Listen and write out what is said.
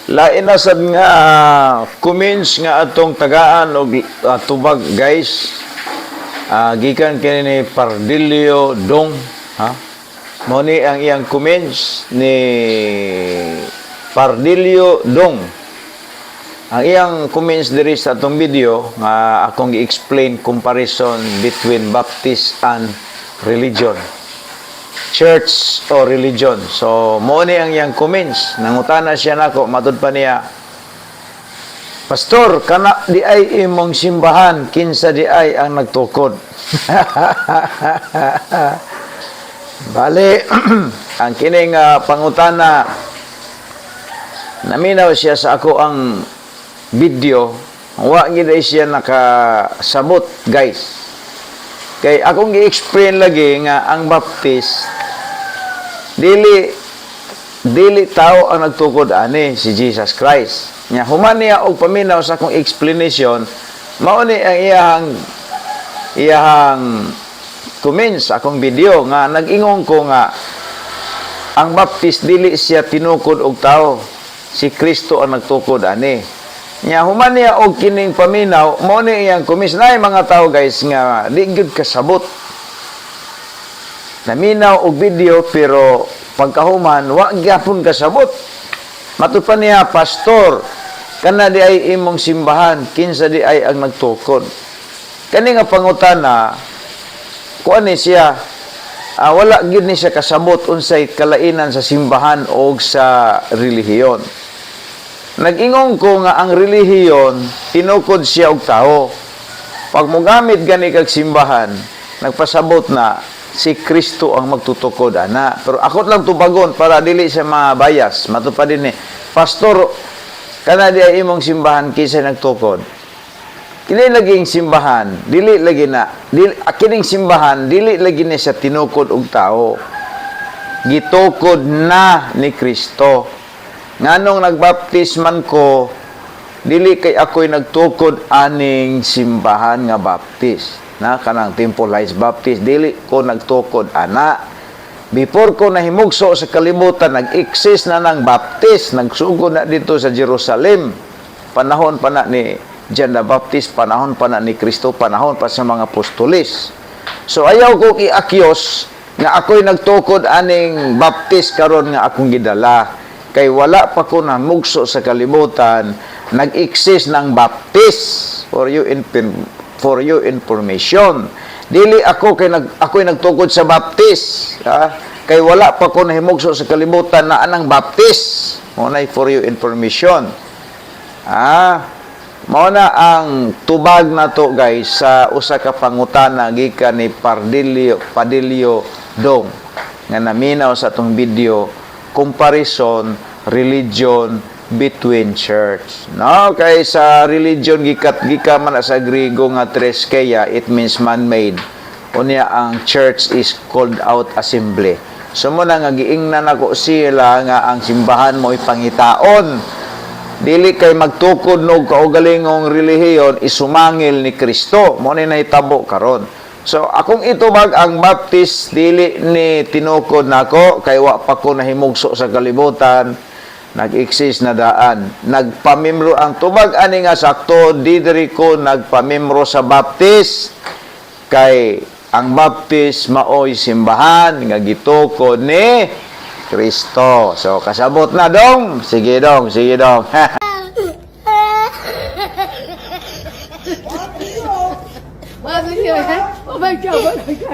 Lain na sad nga comments nga atong tagaan og tubag guys. Gikan kini ni Pardilio Dong, ha? Mao ni ang iyang comments ni Pardilio Dong. Ang iyang comments diri sa atong video nga akong gi-explain comparison between Baptist and religion. Church o religion. So, mo ni ang iyang comments. Nangutana siya nako, matud pa niya, Pastor, kana di ay imong simbahan, kinsa di ay ang nagtukod. Bale, ang kining pangutana, naminaw siya sa ako ang video, wa gid siya nakasabot, guys. Kay akong gi-explain lagi nga ang Baptist dili tao ang nagtukod ani si Jesus Christ. Nya human niya og paminaw sa akong explanation, mao ni ang iyang comments sa akong video nga nag-ingon ko nga ang Baptist dili siya tinukod og tao, si Kristo ang nagtukod ani. Nya human niya og kining paminaw, mao ni iyang comments na mga tao guys nga di gyud kasabot. Naminaw og video pero pagkahuman wa gyapon kasabot. Matupan niya, Pastor, kana di ay imong simbahan, kinsa di ay ang nagtukod. Kani nga pangutana, kuan ni siya, wala gyud ni siya kasabot unsay kalainan sa simbahan o sa relihiyon. Nag-ingon ko nga ang relihiyon, tinukod siya og tao. Pag mogamit gani kag simbahan, nagpasabot na si Kristo ang magtutukod ana. Pero ako lang tubagon para dili sa mga bias. Matupad din ni Pastor, kana di ay imong simbahan kinsa nagtukod. Kini laging simbahan, dili lagi na kining simbahan dili lagi ni siya tinukod og tao. Gitukod na ni Kristo. Nganong nagbaptisman ko, dili kay ako'y nagtukod aning simbahan nga Baptist. Na kanang Temple Baptist, dili ko nagtukod ana. Before ko nahimugso sa kalibutan, nag-exist na ng Baptist, nagsugod na dito sa Jerusalem. Panahon pa na ni John the Baptist, panahon pa na ni Kristo, panahon pa sa mga apostolis. So ayaw ko i-akyos nga ako'y nagtukod aning Baptist karon nga akong gidala. Kay wala pa ko namugso sa kalibutan, nag-exist ng Baptist. For your information. Dili ako ako'y nagtukod sa Baptist. Kay wala pa ko nahimugso sa kalibutan na anang Baptist. Munay for your information. Mao na ang tubag na to guys sa usa ka pangutana gikan ni Pardilio Dong nga naminaw sa atong video comparison religion between church. No, kay sa religion gika man sa Griego nga treskeia, it means man-made. Unya ang church is called out assembly. So mo na nga giingnan nako sila nga ang simbahan mo ipangitaon. Dili kay magtukod og kaugalingong relihiyon isumangil ni Kristo. Mo ni nahitabo karon. So akong itubag ang Baptist dili ni tinukod nako kay wa pa ko nahimugso sa kalibutan. Nag-exist na daan. Nagpamembro ang tubag ani nga sakto didiri ko nagpamembro sa Baptist kay ang Baptist maoy simbahan nga gitukod ni Kristo. So kasabot na dong. Sige dong. Oh my God, oh my God.